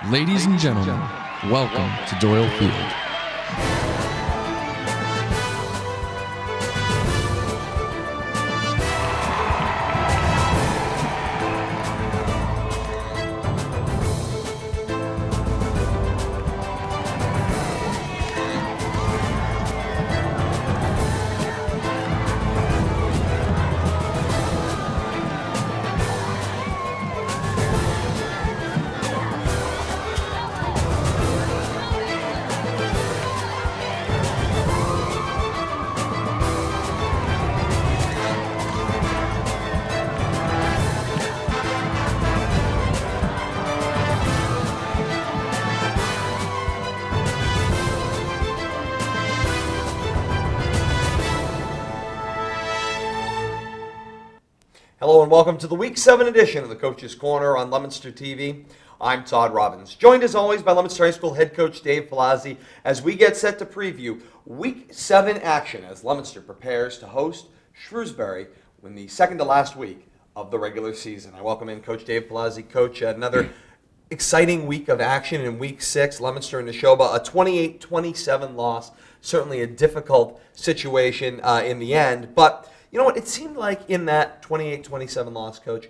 Ladies and gentlemen, welcome to Doyle Field. Hello and welcome to the Week 7 edition of the Coach's Corner on Leominster TV. I'm Todd Robbins, joined as always by Leominster High School head coach Dave Palazzi as we get set to preview Week 7 action as Leominster prepares to host Shrewsbury in the second to last week of the regular season. I welcome in Coach Dave Palazzi. Coach, another exciting week of action in Week 6. Leominster and Neshoba, a 28-27 loss. Certainly a difficult situation in the end, but you know what? It seemed like in that 28-27 loss, Coach,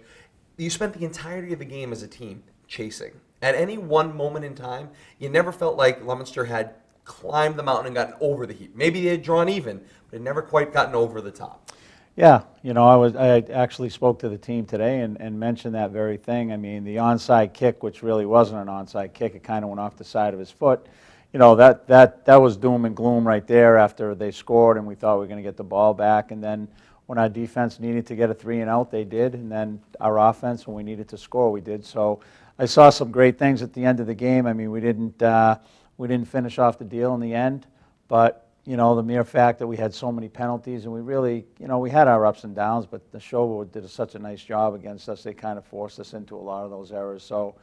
you spent the entirety of the game as a team chasing. At any one moment in time, you never felt like Leominster had climbed the mountain and gotten over the heap. Maybe they had drawn even, but had never quite gotten over the top. Yeah, you know, I actually spoke to the team today and mentioned that very thing. I mean, the onside kick, which really wasn't an onside kick, it kind of went off the side of his foot. You know, that was doom and gloom right there after they scored and we thought we were going to get the ball back. And then when our defense needed to get a 3-and-out, they did. And then our offense, when we needed to score, we did. So I saw some great things at the end of the game. I mean, we didn't finish off the deal in the end, but you know, the mere fact that we had so many penalties and we really, you know, we had our ups and downs, but the show did such a nice job against us. They kind of forced us into a lot of those errors. So,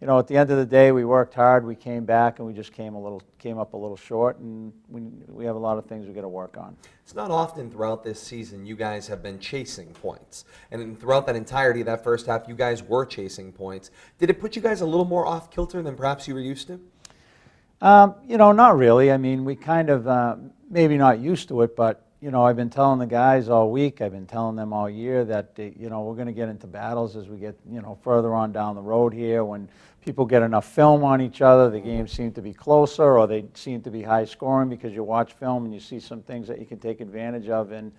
you know, at the end of the day, we worked hard. We came back, and we just came up a little short, and we have a lot of things we got to work on. It's not often throughout this season you guys have been chasing points, and throughout that entirety of that first half, you guys were chasing points. Did it put you guys a little more off kilter than perhaps you were used to? You know, not really. I mean, we kind of maybe not used to it, but you know, I've been telling the guys all week, I've been telling them all year that, you know, we're going to get into battles as we get, you know, further on down the road here. When people get enough film on each other, the games seem to be closer or they seem to be high scoring because you watch film and you see some things that you can take advantage of. And,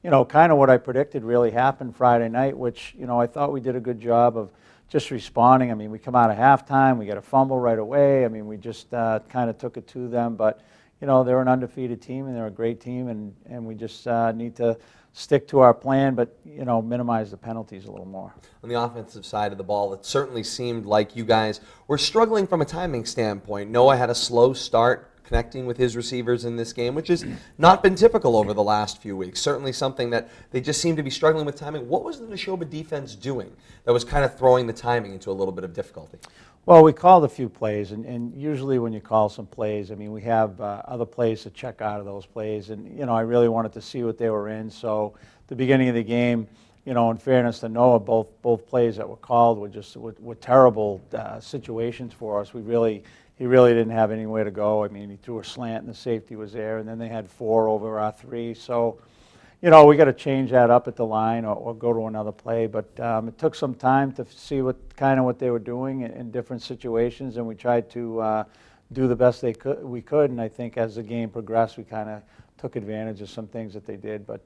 you know, kind of what I predicted really happened Friday night, which, you know, I thought we did a good job of just responding. I mean, we come out of halftime, we get a fumble right away. I mean, we just kind of took it to them. But you know, they're an undefeated team, and they're a great team, and we just need to stick to our plan, but, you know, minimize the penalties a little more. On the offensive side of the ball, it certainly seemed like you guys were struggling from a timing standpoint. Noah had a slow start connecting with his receivers in this game, which has not been typical over the last few weeks. Certainly something that they just seem to be struggling with timing. What was the Neshoba defense doing that was kind of throwing the timing into a little bit of difficulty? Well, we called a few plays, and usually when you call some plays, I mean, we have other plays to check out of those plays, and, you know, I really wanted to see what they were in. So the beginning of the game, you know, in fairness to Noah, both plays that were called were terrible situations for us. He really didn't have anywhere to go. I mean, he threw a slant and the safety was there, and then they had 4 over our 3. So, you know, we got to change that up at the line or go to another play. But it took some time to see what they were doing in different situations, and we tried to do the best we could. And I think as the game progressed, we kind of took advantage of some things that they did. But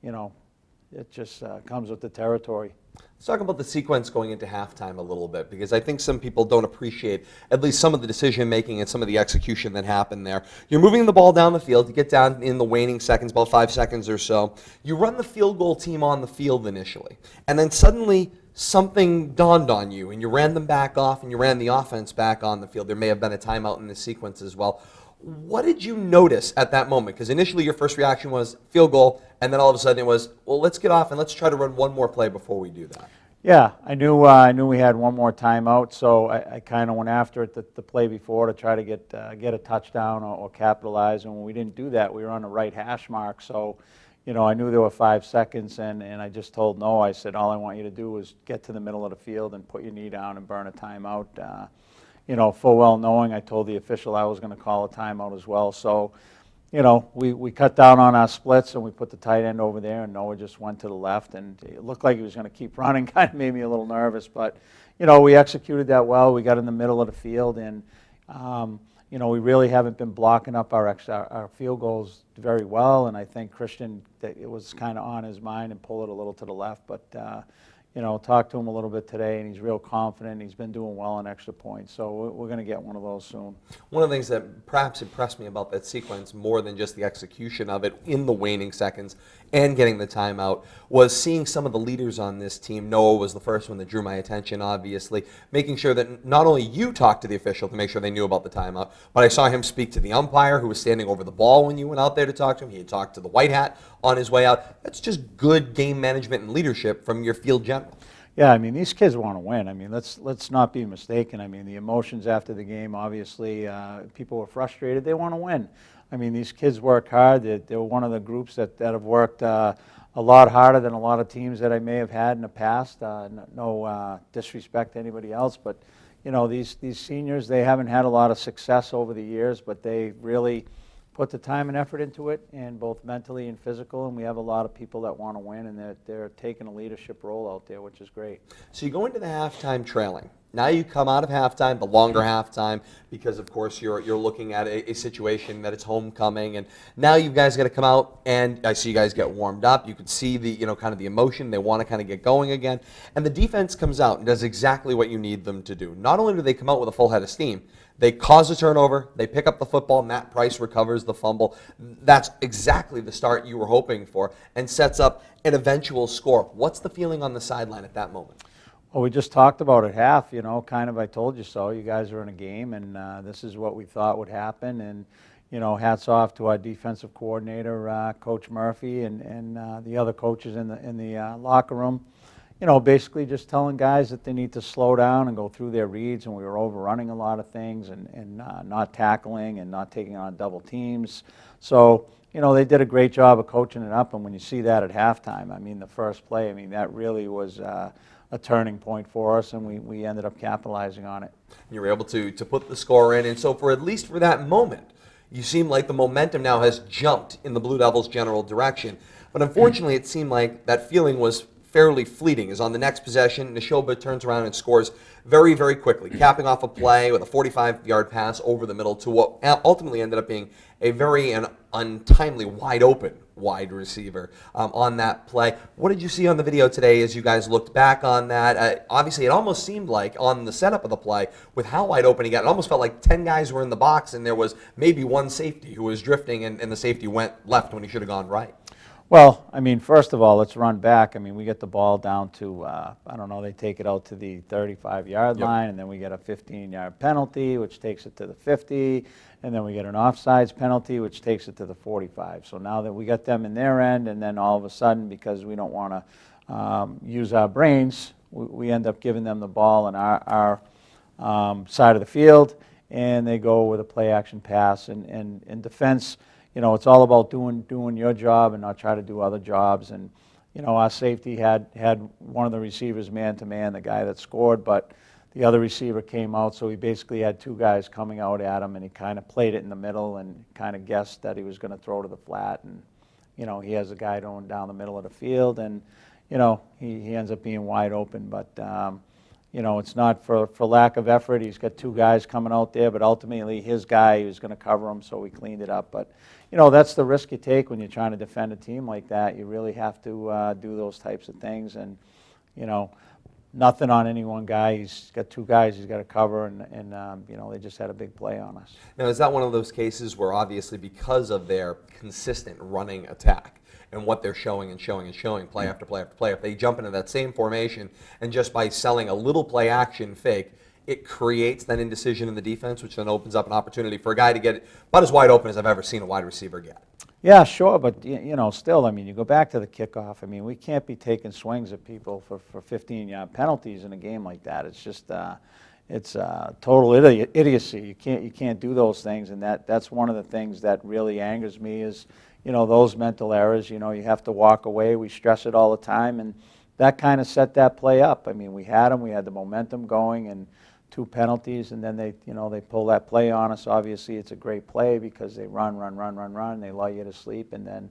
you know, it just comes with the territory. Let's talk about the sequence going into halftime a little bit, because I think some people don't appreciate at least some of the decision-making and some of the execution that happened there. You're moving the ball down the field. You get down in the waning seconds, about 5 seconds or so. You run the field goal team on the field initially, and then suddenly something dawned on you, and you ran them back off, and you ran the offense back on the field. There may have been a timeout in the sequence as well. What did you notice at that moment? Because initially your first reaction was field goal, and then all of a sudden it was, well, let's get off and let's try to run one more play before we do that. Yeah, I knew we had one more timeout, so I kind of went after it the play before to try to get a touchdown or capitalize. And when we didn't do that, we were on the right hash mark. So, you know, I knew there were 5 seconds, and I just told Noah, I said, all I want you to do is get to the middle of the field and put your knee down and burn a timeout. full well knowing I told the official I was going to call a timeout as well. So, we cut down on our splits and we put the tight end over there, and Noah just went to the left, and it looked like he was going to keep running. Kind of made me a little nervous, but we executed that well. We got in the middle of the field, and we really haven't been blocking up our field goals very well, and I think Christian, that it was kind of on his mind and pull it a little to the left, but talked to him a little bit today, and he's real confident. He's been doing well on extra points, so we're going to get one of those soon. One of the things that perhaps impressed me about that sequence, more than just the execution of it in the waning seconds and getting the timeout, was seeing some of the leaders on this team. Noah was the first one that drew my attention, obviously, making sure that not only you talked to the official to make sure they knew about the timeout, but I saw him speak to the umpire who was standing over the ball when you went out there to talk to him. He had talked to the white hat on his way out. That's just good game management and leadership from your field general. Yeah, I mean, these kids want to win. I mean, let's not be mistaken. I mean, the emotions after the game, obviously, people were frustrated. They want to win. I mean, these kids work hard. They're one of the groups that have worked a lot harder than a lot of teams that I may have had in the past. No disrespect to anybody else, but, these seniors, they haven't had a lot of success over the years, but they really put the time and effort into it, and both mentally and physical, and we have a lot of people that want to win, and they're taking a leadership role out there, which is great. So you go into the halftime trailing. Now you come out of halftime, the longer halftime, because of course you're looking at a situation that it's homecoming, and now you guys got to come out, and I see you guys get warmed up. You can see the kind of the emotion. They want to kind of get going again, and the defense comes out and does exactly what you need them to do. Not only do they come out with a full head of steam, they cause a turnover, they pick up the football, Matt Price recovers the fumble. That's exactly the start you were hoping for, and sets up an eventual score. What's the feeling on the sideline at that moment? Well, we just talked about it half, kind of I told you so. You guys are in a game, and this is what we thought would happen. And, hats off to our defensive coordinator, Coach Murphy, and the other coaches in the locker room. Basically just telling guys that they need to slow down and go through their reads, and we were overrunning a lot of things and not tackling and not taking on double teams. So, they did a great job of coaching it up, and when you see that at halftime, I mean, the first play, I mean, that really was a turning point for us, and we ended up capitalizing on it. You were able to put the score in, and so for at least for that moment, you seem like the momentum now has jumped in the Blue Devils' general direction. But unfortunately, it seemed like that feeling was fairly fleeting, as on the next possession, Neshoba turns around and scores very, very quickly, capping off a play with a 45-yard pass over the middle to what ultimately ended up being a very untimely wide-open wide receiver on that play. What did you see on the video today as you guys looked back on that? Obviously, it almost seemed like on the setup of the play, with how wide open he got, it almost felt like 10 guys were in the box, and there was maybe one safety who was drifting, and the safety went left when he should have gone right. Well, I mean, first of all, let's run back. I mean, we get the ball down to, I don't know, they take it out to the 35-yard line, and then we get a 15-yard penalty, which takes it to the 50, and then we get an offsides penalty, which takes it to the 45. So now that we got them in their end, and then all of a sudden, because we don't want to use our brains, we end up giving them the ball on our side of the field, and they go with a play-action pass. And in defense, it's all about doing your job and not try to do other jobs. And, our safety had one of the receivers man-to-man, the guy that scored, but the other receiver came out, so he basically had two guys coming out at him, and he kind of played it in the middle and kind of guessed that he was going to throw to the flat. And, he has a guy going down the middle of the field, and, he ends up being wide open. But, it's not for lack of effort. He's got two guys coming out there, but ultimately his guy was going to cover him, so we cleaned it up. But, that's the risk you take when you're trying to defend a team like that. You really have to do those types of things. And, nothing on any one guy. He's got two guys he's got to cover, and they just had a big play on us. Now, is that one of those cases where obviously because of their consistent running attack and what they're showing and showing and showing play after play after play, if they jump into that same formation and just by selling a little play action fake, it creates that indecision in the defense, which then opens up an opportunity for a guy to get about as wide open as I've ever seen a wide receiver get? Yeah, sure, but still, I mean, you go back to the kickoff. I mean, we can't be taking swings at people for 15-yard penalties in a game like that. It's just it's total idiocy. You can't do those things, and that's one of the things that really angers me is those mental errors. You have to walk away. We stress it all the time, and that kind of set that play up. I mean, we had the momentum going, and 2 penalties, and then they pull that play on us. Obviously, it's a great play because they run, they lull you to sleep, and then,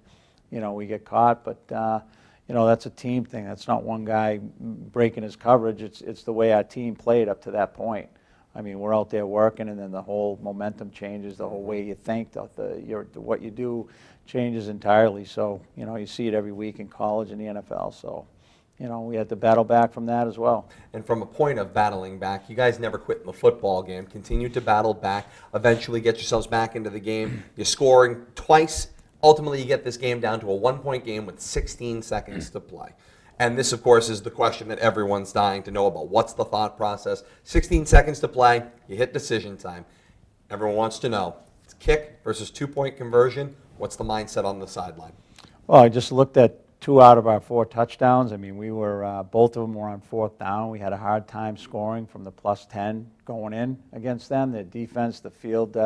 we get caught. But that's a team thing. That's not one guy breaking his coverage. It's the way our team played up to that point. I mean, we're out there working, and then the whole momentum changes. The whole way you think, what you do changes entirely. So, you see it every week in college and the NFL. So, we had to battle back from that as well. And from a point of battling back, you guys never quit in the football game. Continued to battle back. Eventually get yourselves back into the game. You're scoring twice. Ultimately, you get this game down to a 1-point game with 16 seconds to play. And this, of course, is the question that everyone's dying to know about. What's the thought process? 16 seconds to play. You hit decision time. Everyone wants to know. It's kick versus 2-point conversion. What's the mindset on the sideline? Well, I just looked at 2 out of our 4 touchdowns. I mean, we were both of them were on 4th down. We had a hard time scoring from the +10 going in against them. The defense, the field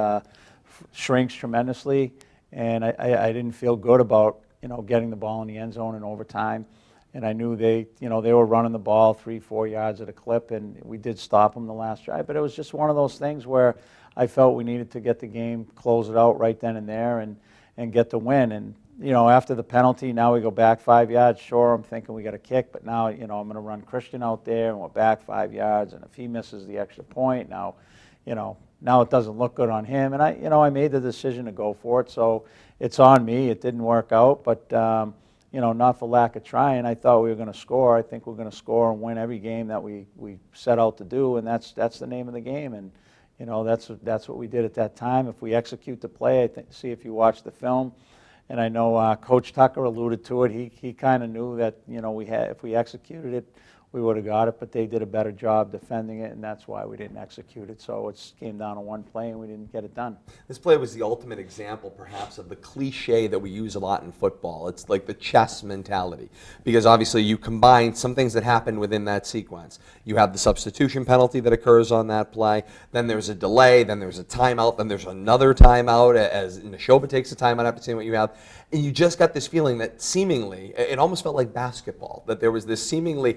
shrinks tremendously, and I didn't feel good about getting the ball in the end zone in overtime. And I knew they were running the ball 3-4 yards at a clip, and we did stop them the last drive. But it was just one of those things where I felt we needed to get the game, close it out right then and there, and get the win. And after the penalty, now we go back 5 yards. Sure, I'm thinking we got a kick, but now I'm going to run Christian out there, and we're back 5 yards. And if he misses the extra point, now it doesn't look good on him. And I made the decision to go for it, so it's on me. It didn't work out, but not for lack of trying. I thought we were going to score. I think we're going to score and win every game that we set out to do, and that's the name of the game. And that's what we did at that time. If we execute the play, see if you watch the film. And I know Coach Tucker alluded to it. He kind of knew that if we executed it, we would have got it, but they did a better job defending it, and that's why we didn't execute it. So it came down to one play, and we didn't get it done. This play was the ultimate example, perhaps, of the cliche that we use a lot in football. It's like the chess mentality, because obviously you combine some things that happen within that sequence. You have the substitution penalty that occurs on that play, then there's a delay, then there's a timeout, then there's another timeout, as Neshoba takes a timeout after seeing what you have, and you just got this feeling that seemingly, it almost felt like basketball, that there was this seemingly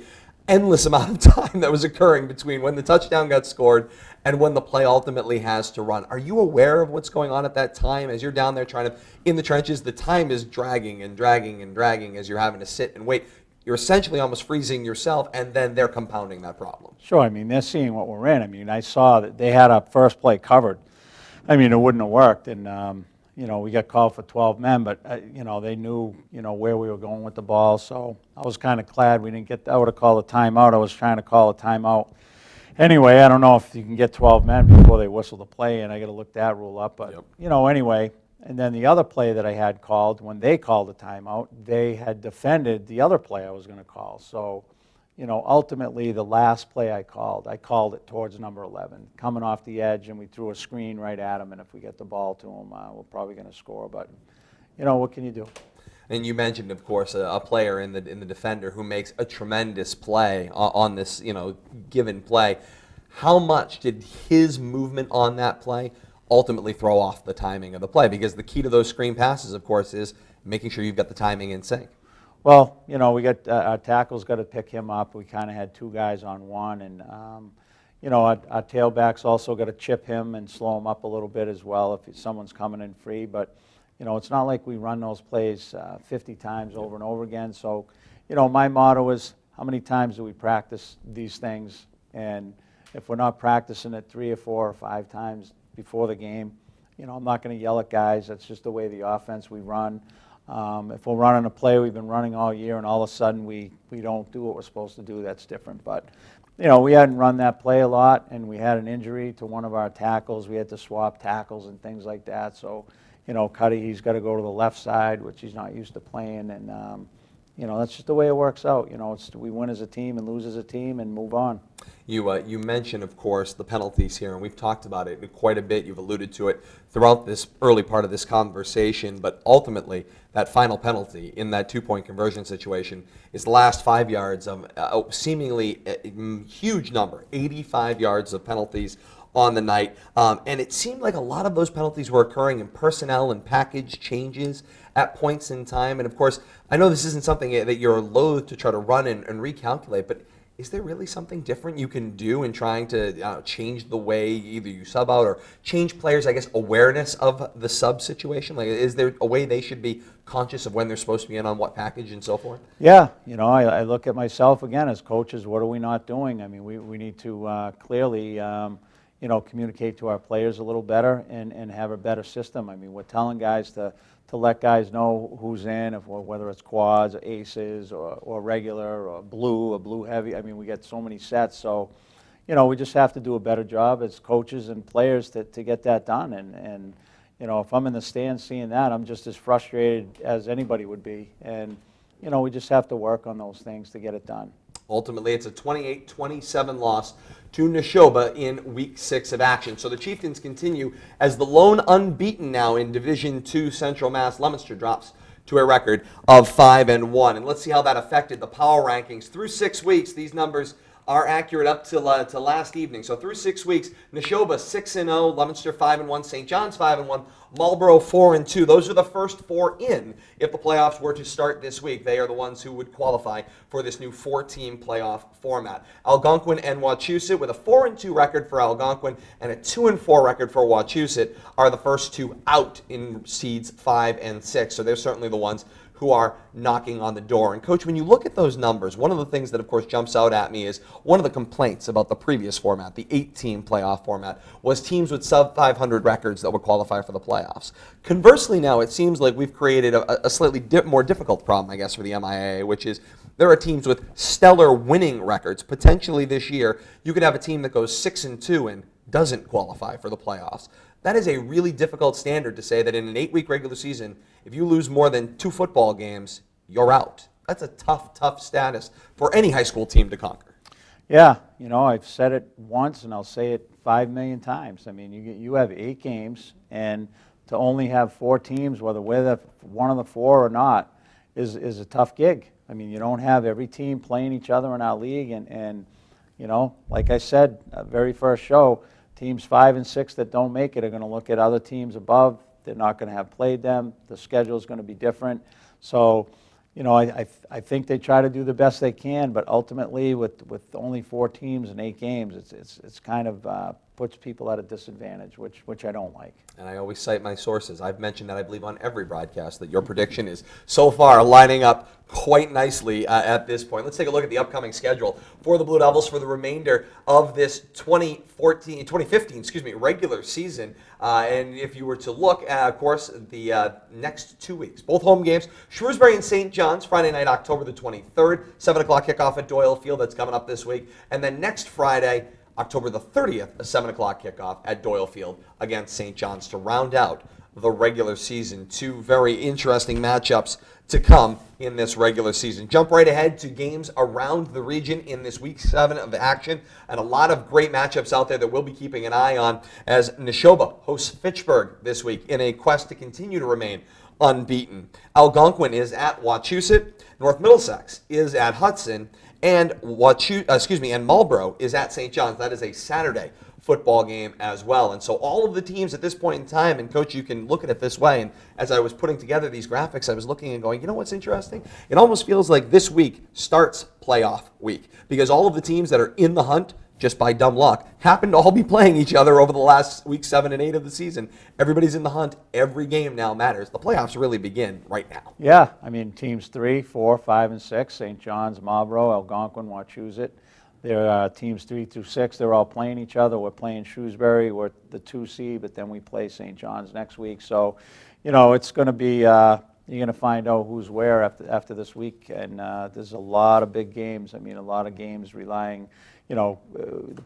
endless amount of time that was occurring between when the touchdown got scored and when the play ultimately has to run. Are you aware of what's going on at that time as you're down there trying to, in the trenches, the time is dragging and dragging and dragging as you're having to sit and wait. You're essentially almost freezing yourself, and then they're compounding that problem. Sure, I mean, they're seeing what we're in. I mean, I saw that they had a first play covered. I mean, it wouldn't have worked, and we got called for 12 men, but, they knew, where we were going with the ball. So I was kind of glad we didn't I would have called a timeout. I was trying to call a timeout. Anyway, I don't know if you can get 12 men before they whistle the play, and I got to look that rule up. But, anyway, and then the other play that I had called, when they called a timeout, they had defended the other play I was going to call. So, ultimately the last play I called it towards number 11, coming off the edge, and we threw a screen right at him, and if we get the ball to him, we're probably going to score. But, what can you do? And you mentioned, of course, a player in the defender who makes a tremendous play on this, given play. How much did his movement on that play ultimately throw off the timing of the play? Because the key to those screen passes, of course, is making sure you've got the timing in sync. Well, we got our tackle's got to pick him up. We kind of had 2 guys on one, and our tailback's also got to chip him and slow him up a little bit as well if someone's coming in free. But it's not like we run those plays 50 times over and over again. So, my motto is, how many times do we practice these things? And if we're not practicing it 3 or 4 or 5 times before the game, I'm not going to yell at guys. That's just the way the offense we run. If we're running a play we've been running all year and all of a sudden we don't do what we're supposed to do, that's different. But, we hadn't run that play a lot, and we had an injury to one of our tackles. We had to swap tackles and things like that. So, Cuddy, he's got to go to the left side, which he's not used to playing. And, that's just the way it works out. We win as a team and lose as a team and move on. You mentioned, of course, the penalties here, and we've talked about it quite a bit. You've alluded to it throughout this early part of this conversation, but ultimately, that final penalty in that 2-point conversion situation is the last 5 yards of seemingly a huge number, 85 yards of penalties on the night. And it seemed like a lot of those penalties were occurring in personnel and package changes at points in time. And of course, I know this isn't something that you're loath to try to run and recalculate, but is there really something different you can do in trying to change the way either you sub out or change players, I guess, awareness of the sub situation? Like, is there a way they should be conscious of when they're supposed to be in on what package and so forth? Yeah, I look at myself again as coaches. What are we not doing? I mean, we need to clearly, communicate to our players a little better and have a better system. I mean, we're telling guys to let guys know who's in, whether it's quads or aces or regular or blue heavy. I mean, we get so many sets. So, we just have to do a better job as coaches and players to get that done. And if I'm in the stands seeing that, I'm just as frustrated as anybody would be. And, we just have to work on those things to get it done. Ultimately, it's a 28-27 loss to Neshoba in Week 6 of action. So the Chieftains continue as the lone unbeaten now in Division II Central Mass. Leominster drops to a record of 5-1. And let's see how that affected the power rankings. Through 6 weeks, these numbers are accurate up to last evening. So through 6 weeks, Neshoba 6-0, Leominster 5-1, St. John's 5-1, Marlborough 4-2. Those are the first 4 in if the playoffs were to start this week. They are the ones who would qualify for this new 4-team playoff format. Algonquin and Wachusett, with a 4-2 record for Algonquin and a 2-4 record for Wachusett, are the first 2 out in seeds 5 and 6. So they're certainly the ones who are knocking on the door. And Coach, when you look at those numbers, one of the things that of course jumps out at me is one of the complaints about the previous format, the 8-team playoff format, was teams with sub 500 records that would qualify for the playoffs. Conversely now, it seems like we've created a slightly more difficult problem, I guess, for the MIAA, which is there are teams with stellar winning records. Potentially this year, you could have a team that goes 6-2 and doesn't qualify for the playoffs. That is a really difficult standard to say that in an 8-week regular season, if you lose more than 2 football games, you're out. That's a tough status for any high school team to conquer. Yeah, I've said it once and I'll say it 5 million times. I mean, you have 8 games, and to only have 4 teams, whether we're one of the 4 or not, is a tough gig. I mean, you don't have every team playing each other in our league, and like I said, very first show, teams 5 and 6 that don't make it are going to look at other teams above. They're not going to have played them. The schedule is going to be different. So, I think they try to do the best they can, but ultimately, with only 4 teams and 8 games, it's kind of puts people at a disadvantage, which I don't like. And I always cite my sources. I've mentioned that I believe on every broadcast that your prediction is so far lining up quite nicely at this point. Let's take a look at the upcoming schedule for the Blue Devils for the remainder of this 2015 regular season. And if you were to look at, of course, the next 2 weeks, both home games, Shrewsbury and St. John's, Friday night, October the 23rd, 7 o'clock kickoff at Doyle Field. That's coming up this week. And then next Friday, October the 30th, a 7 o'clock kickoff at Doyle Field against St. John's to round out the regular season. 2 very interesting matchups to come in this regular season. Jump right ahead to games around the region in this Week 7 of action, and a lot of great matchups out there that we'll be keeping an eye on as Neshoba hosts Fitchburg this week in a quest to continue to remain unbeaten. Algonquin is at Wachusett, North Middlesex is at Hudson, and Marlborough is at St. John's. That is a Saturday football game as well. And so all of the teams at this point in time, and Coach, you can look at it this way, and as I was putting together these graphics, I was looking and going, you know what's interesting? It almost feels like this week starts playoff week, because all of the teams that are in the hunt, just by dumb luck, happen to all be playing each other over the last week 7 and 8 of the season. Everybody's in the hunt. Every game now matters. The playoffs really begin right now. Yeah, I mean, teams 3, 4, 5, and 6, St. John's, Marlborough, Algonquin, Wachusett. They're teams 3 through 6. They're all playing each other. We're playing Shrewsbury. We're the 2 seed, but then we play St. John's next week. So, it's going to be you're going to find out who's where after this week, and there's a lot of big games. I mean, a lot of games relying. The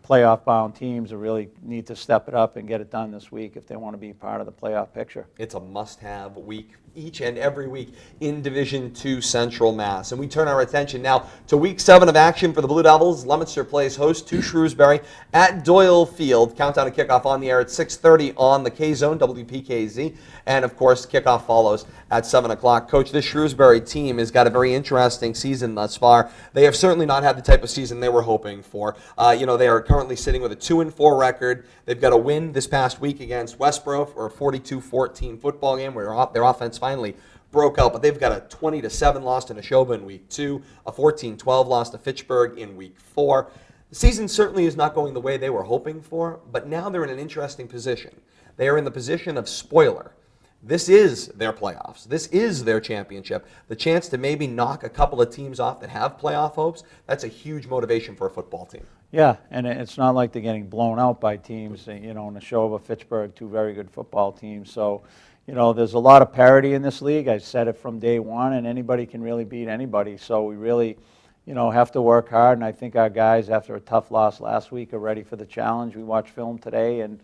playoff-bound teams really need to step it up and get it done this week if they want to be part of the playoff picture. It's a must-have week each and every week in Division II Central Mass. And we turn our attention now to Week 7 of action for the Blue Devils. Leominster plays host to Shrewsbury at Doyle Field. Countdown to kickoff on the air at 6:30 on the K-Zone, WPKZ. And, of course, kickoff follows at 7 o'clock. Coach, this Shrewsbury team has got a very interesting season thus far. They have certainly not had the type of season they were hoping for. They are currently sitting with a 2-4 record. They've got a win this past week against Westboro for a 42-14 football game where their offense finally broke out, but they've got a 20-7 loss to Neshoba in week 2, a 14-12 loss to Fitchburg in week 4. The season certainly is not going the way they were hoping for, but now they're in an interesting position. They are in the position of spoiler. This is their playoffs. This is their championship. The chance to maybe knock a couple of teams off that have playoff hopes, that's a huge motivation for a football team. Yeah, and it's not like they're getting blown out by teams, Neshoba, Fitchburg, 2 very good football teams. So, there's a lot of parity in this league. I said it from day one, and anybody can really beat anybody. So we really, have to work hard, and I think our guys, after a tough loss last week, are ready for the challenge. We watched film today, and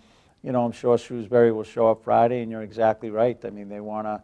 I'm sure Shrewsbury will show up Friday, and you're exactly right. I mean, they want to,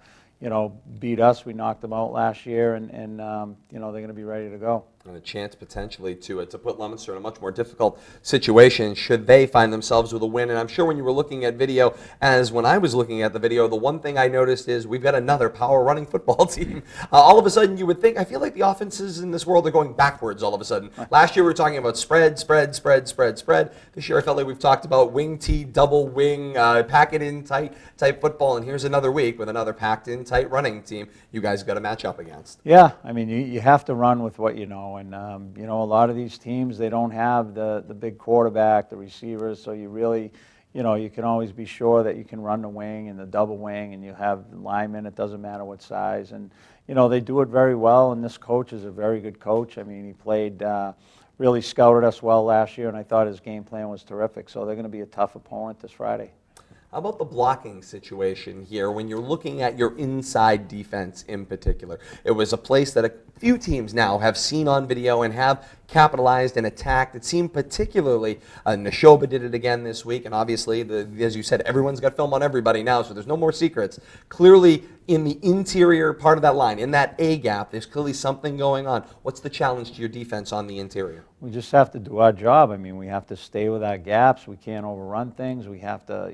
beat us. We knocked them out last year, and they're going to be ready to go. And a chance potentially to put Leominster in a much more difficult situation should they find themselves with a win. And I'm sure when you were looking at video, as when I was looking at the video, the one thing I noticed is we've got another power running football team. All of a sudden you would think, I feel like the offenses in this world are going backwards all of a sudden. Last year we were talking about spread. This year I felt like we've talked about wing T, double wing, pack it in tight type football. And here's another week with another packed in tight running team you guys got to match up against. Yeah, I mean, you have to run with what you know. And, a lot of these teams, they don't have the big quarterback, the receivers, so you really, you can always be sure that you can run the wing and the double wing, and you have linemen, it doesn't matter what size. And, they do it very well, and this coach is a very good coach. I mean, he played, really scouted us well last year, and I thought his game plan was terrific. So they're going to be a tough opponent this Friday. How about the blocking situation here when you're looking at your inside defense in particular? It was a place that a few teams now have seen on video and have capitalized and attacked. It seemed particularly, Neshoba did it again this week, and obviously, as you said, everyone's got film on everybody now, so there's no more secrets. Clearly, in the interior part of that line, in that A gap, there's clearly something going on. What's the challenge to your defense on the interior? We just have to do our job. I mean, we have to stay with our gaps. We can't overrun things. We have to,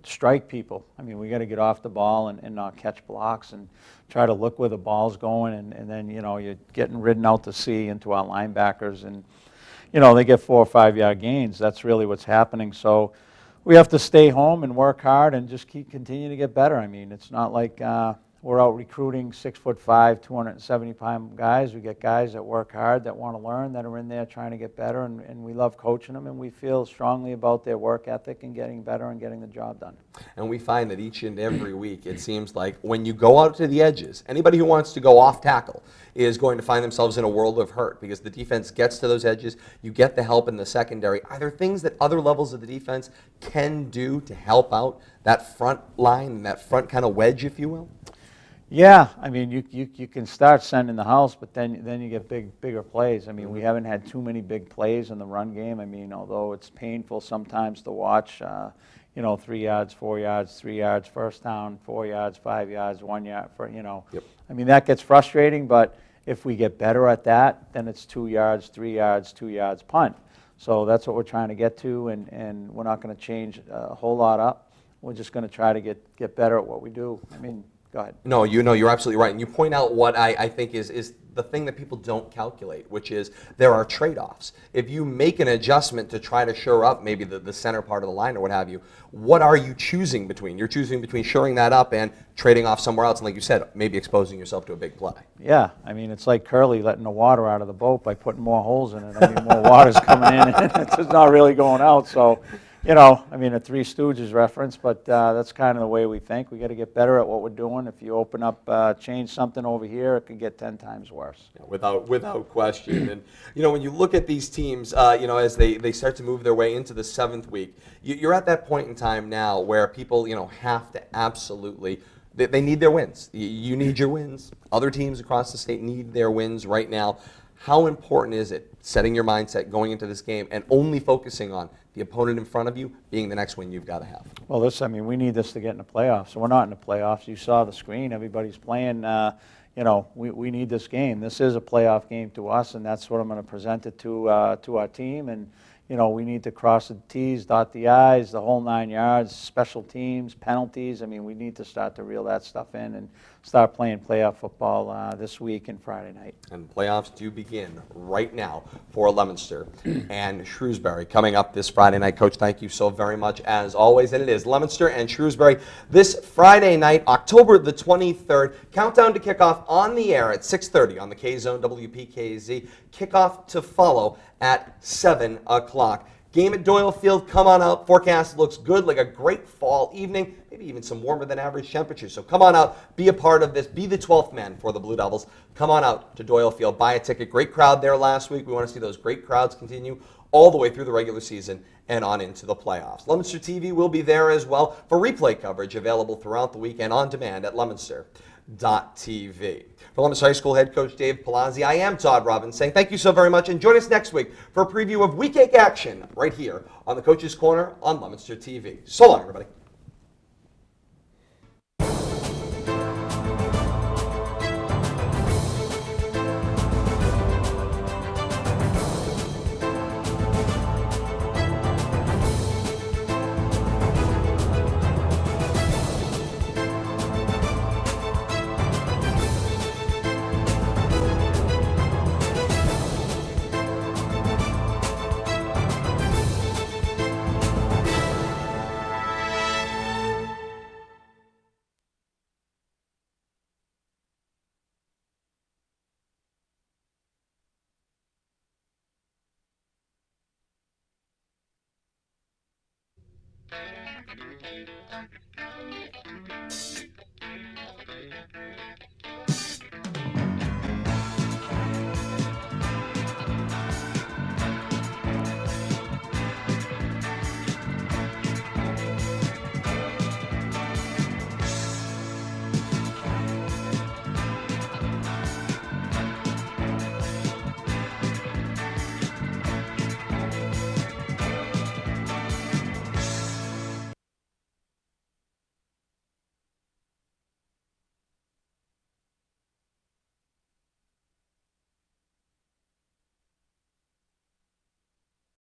strike people. I mean, we got to get off the ball and not catch blocks and try to look where the ball's going. And then, you're getting ridden out to sea into our linebackers. And, they get 4 or 5 yard gains. That's really what's happening. So we have to stay home and work hard and just continue to get better. I mean, it's not like we're out recruiting 6'5", 270-pound guys. We get guys that work hard, that want to learn, that are in there trying to get better, and we love coaching them, and we feel strongly about their work ethic and getting better and getting the job done. And we find that each and every week, it seems like when you go out to the edges, anybody who wants to go off tackle is going to find themselves in a world of hurt because the defense gets to those edges. You get the help in the secondary. Are there things that other levels of the defense can do to help out that front line and that front kind of wedge, if you will? Yeah, I mean, you can start sending the house, but then you get bigger plays. I mean, we haven't had too many big plays in the run game. I mean, although it's painful sometimes to watch, 3 yards, 4 yards, 3 yards, first down, 4 yards, 5 yards, 1 yard, Yep. I mean, that gets frustrating, but if we get better at that, then it's 2 yards, 3 yards, 2 yards, punt. So that's what we're trying to get to, and we're not going to change a whole lot up. We're just going to try to get better at what we do. I mean, go ahead. No, you're absolutely right. And you point out what I think is the thing that people don't calculate, which is there are trade-offs. If you make an adjustment to try to shore up maybe the center part of the line or what have you, what are you choosing between? You're choosing between shoring that up and trading off somewhere else, and like you said, maybe exposing yourself to a big play. Yeah, I mean, it's like Curly letting the water out of the boat by putting more holes in it. I mean, more water's coming in, and it's just not really going out, so... I mean, a Three Stooges reference, but that's kind of the way we think. We got to get better at what we're doing. If you open up, change something over here, it could get 10 times worse. Yeah, without question. And, when you look at these teams, as they start to move their way into the 7th week, you're at that point in time now where people, have to absolutely, they need their wins. You need your wins. Other teams across the state need their wins right now. How important is it setting your mindset going into this game and only focusing on the opponent in front of you being the next win you've got to have? Well, we need this to get in the playoffs. So we're not in the playoffs. You saw the screen. Everybody's playing. We need this game. This is a playoff game to us, and that's what I'm going to present it to our team. And, we need to cross the T's, dot the I's, the whole 9 yards, special teams, penalties. I mean, we need to start to reel that stuff in and start playing playoff football this week and Friday night. And playoffs do begin right now for Leominster and Shrewsbury coming up this Friday night. Coach, thank you so very much as always. And it is Leominster and Shrewsbury this Friday night, October the 23rd. Countdown to kickoff on the air at 6:30 on the K-Zone WPKZ. Kickoff to follow at 7 o'clock. Game at Doyle Field, come on out. Forecast looks good, like a great fall evening, maybe even some warmer than average temperatures. So come on out, be a part of this, be the 12th man for the Blue Devils. Come on out to Doyle Field, buy a ticket. Great crowd there last week. We want to see those great crowds continue all the way through the regular season and on into the playoffs. Leominster TV will be there as well for replay coverage available throughout the week and on demand at Leominster.tv. For Leominster High School head coach Dave Palazzi, I am Todd Robbins saying thank you so very much, and join us next week for a preview of Week 8 action right here on the Coach's Corner on Leominster TV. So long, everybody.